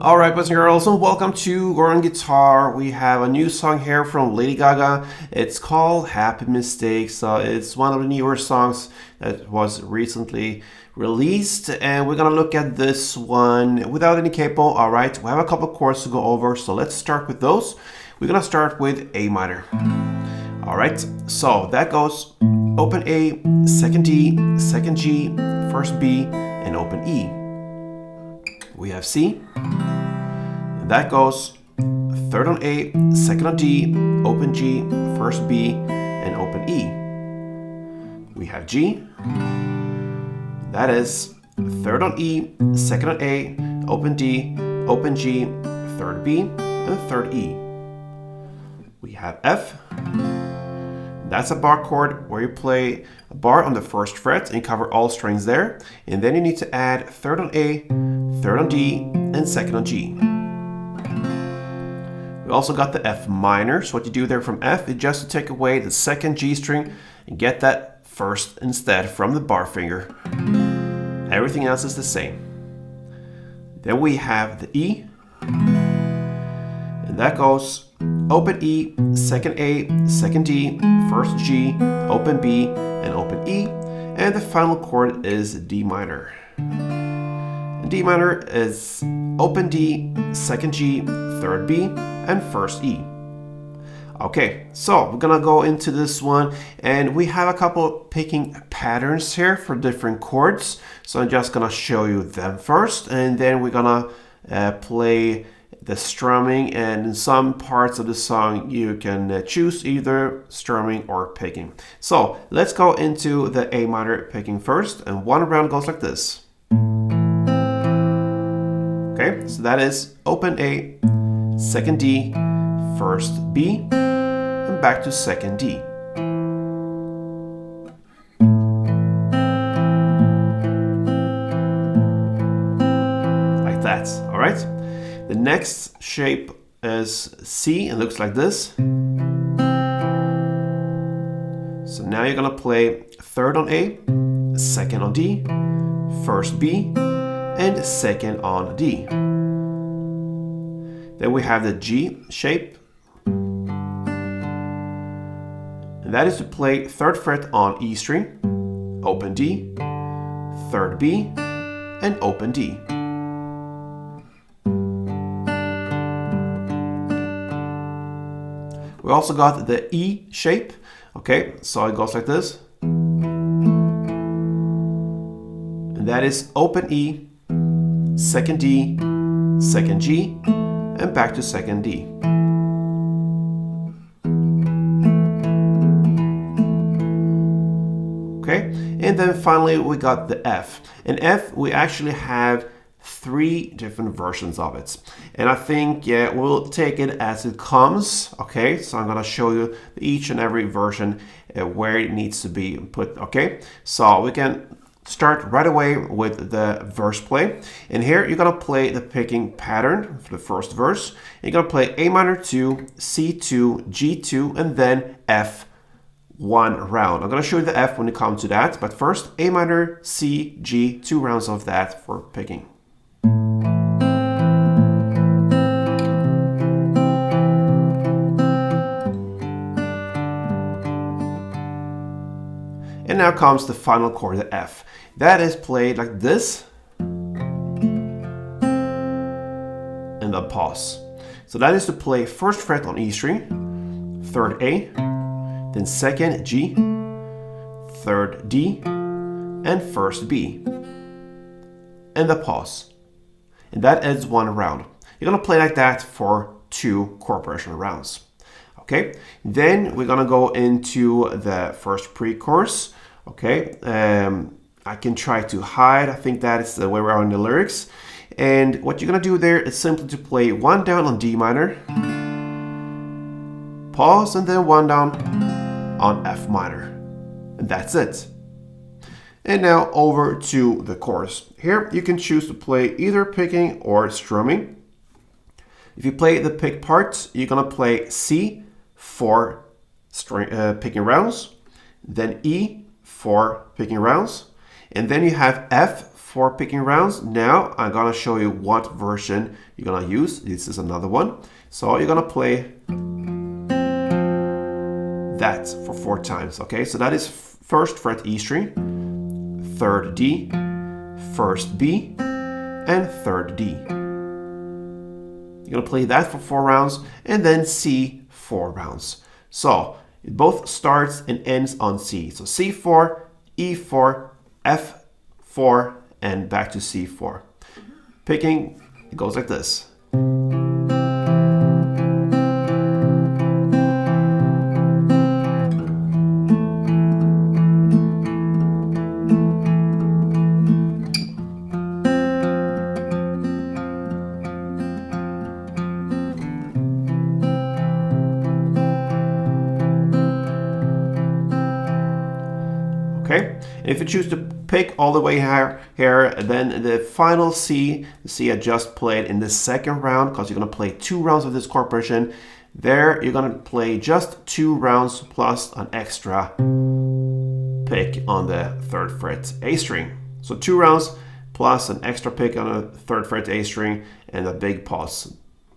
All right, boys and girls, and welcome to Gordon Guitar. We have a new song here from Lady Gaga. It's called Happy Mistakes. It's one of the newer songs that was recently released, and we're gonna look at this one without any capo. All right, we have a couple chords to go over, so let's start with those. We're gonna start with A minor. All right, so that goes open A, second D, second G, first B, and open E. We have C. And that goes third on A, second on D, open G, first B, and open E. We have G. That is third on E, second on A, open D, open G, third B, and third E. We have F. That's a bar chord where you play a bar on the first fret and cover all strings there. And then you need to add third on A, third on D, and second on G. We also got the F minor. So what you do there from F is just to take away the second G string and get that first instead from the bar finger. Everything else is the same. Then we have the E. And that goes open E, second A, second D, first G, open B, and open E. And the final chord is D minor. And D minor is open D, second G, third B, and first E. Okay, so we're gonna go into this one, and we have a couple picking patterns here for different chords. So I'm just gonna show you them first, and then we're gonna play the strumming, and in some parts of the song you can choose either strumming or picking. So let's go into the A minor picking first, and one round goes like this. Okay, so that is open A, second D, first B, and back to second D. Like that, all right? The next shape is C and looks like this. So now you're gonna play third on A, second on D, first B, and second on D. Then we have the G shape. And that is to play third fret on E string, open D, third B, and open D. We also got the E shape. Okay, so it goes like this. And that is open E, second D, second G, and back to second D. Okay, and then finally we got the F. And F, we actually have three different versions of it, and I think we'll take it as it comes. Okay, so I'm gonna show you each and every version where it needs to be put. Okay, so we can start right away with the verse play, and here you're gonna play the picking pattern for the first verse. You're gonna play A minor 2, C2, G2, and then F one round. I'm gonna show you the F when it comes to that, but first A minor, C, G, 2 rounds of that for picking. And now comes the final chord, the F. That is played like this. And then pause. So that is to play first fret on E string, third A, then second G, third D, and first B. And the pause. And that ends one round. You're gonna play like that for 2 chord progression rounds. Okay, then we're gonna go into the first pre-chorus. Okay, I can try to hide. I think that is the way around the lyrics. And what you're gonna do there is simply to play 1 down on D minor, pause, and then 1 down on F minor. And that's it. And now over to the chorus. Here you can choose to play either picking or strumming. If you play the pick part, you're gonna play C for picking rounds, then E for picking rounds, and then you have F 4 picking rounds. Now I'm gonna show you what version you're gonna use. This is another one. So you're gonna play that for 4 times, okay? So that is first fret E string, third D, first B, and third D. You're gonna play that for 4 rounds, and then C 4 rounds. So it both starts and ends on C. So C4, E4, F4, and back to C4. Picking, it goes like this. Okay, and if you choose to pick all the way here, then the final C, the C I just played in the second round, because you're going to play 2 rounds of this chord progression. There, you're going to play just 2 rounds plus an extra pick on the 3rd fret A string. So 2 rounds plus an extra pick on the 3rd fret A string and a big pause.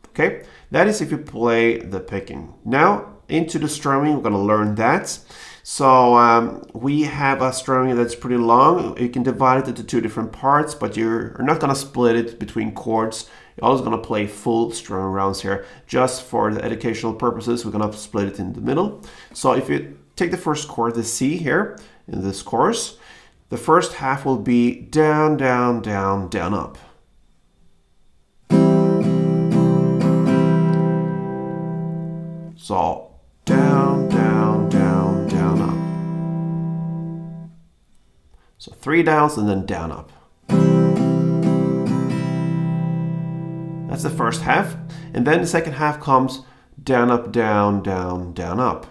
Okay, that is if you play the picking. Now, into the strumming, we're going to learn that. So we have a strumming that's pretty long. You can divide it into 2 different parts, but you're not going to split it between chords. You're always going to play full strumming rounds here. Just for the educational purposes, we're going to split it in the middle. So if you take the first chord, the C here, in this chorus, the first half will be down, down, down, down, up. So down, down, down, down, up. So 3 downs and then down, up. That's the first half. And then the second half comes down, up, down, down, down, up.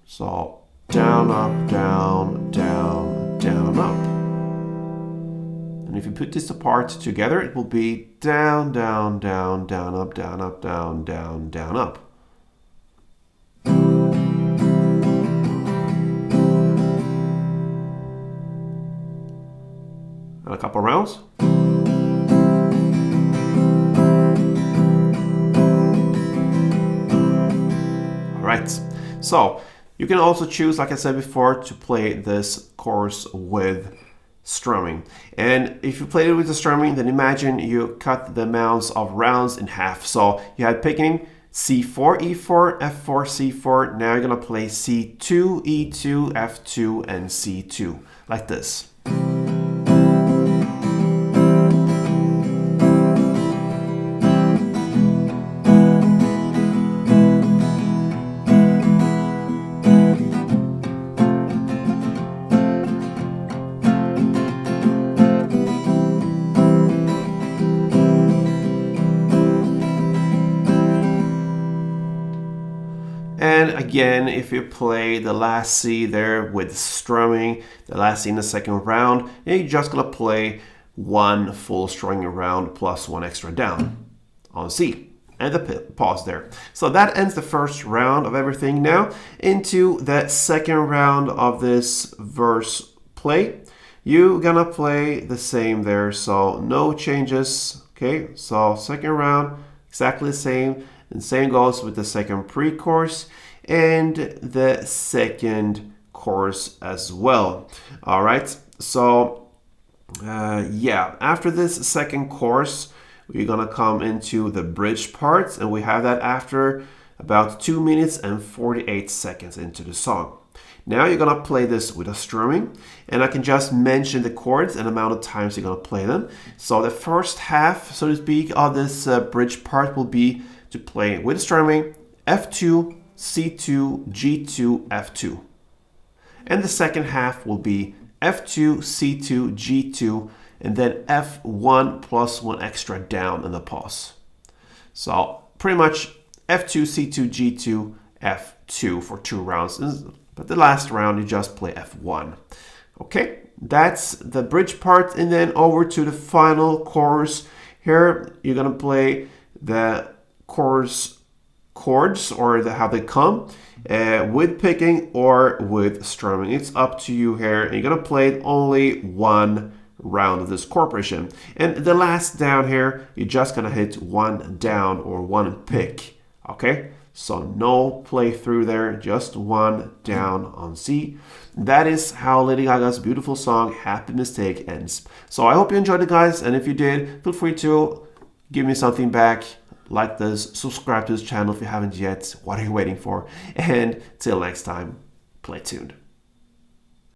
So down, up, down, down, down, up. And if you put this apart together, it will be down, down, down, down, up, down, up, down, down, down, up. And a couple rounds. All right. So you can also choose, like I said before, to play this chorus with strumming. And if you play it with the strumming, then imagine you cut the amounts of rounds in half. So you had picking C4, E4, F4, C4. Now you're gonna play C2, E2, F2, and C2, like this. And again, if you play the last C there with strumming, the last C in the second round, then you're just gonna play 1 full strumming round plus 1 extra down on C and the pause there. So that ends the first round of everything. Now into the second round of this verse play. You're gonna play the same there, so no changes. Okay, so second round, exactly the same. And same goes with the second pre-chorus and the second chorus as well. All right, so yeah, after this second chorus, we're gonna come into the bridge parts, and we have that after about 2 minutes and 48 seconds into the song. Now you're gonna play this with a strumming, and I can just mention the chords and amount of times you're gonna play them. So the first half, so to speak, of this bridge part will be to play with strumming F2, C2, G2, F2. And the second half will be F2, C2, G2, and then F1 plus 1 extra down in the pause. So pretty much F2, C2, G2, F2 for 2 rounds. But the last round you just play F1. Okay, that's the bridge part, and then over to the final chorus. Here you're gonna play the chorus chords or how they come with picking or with strumming. It's up to you here. And you're gonna play only one round of this chord progression. And the last down here, you're just gonna hit one down or one pick. Okay? So no play through there, just one down on C. That is how Lady Gaga's beautiful song Happy Mistake ends. So I hope you enjoyed it, guys, and if you did, feel free to give me something back. Like this, subscribe to this channel if you haven't yet. What are you waiting for? And till next time, play tuned.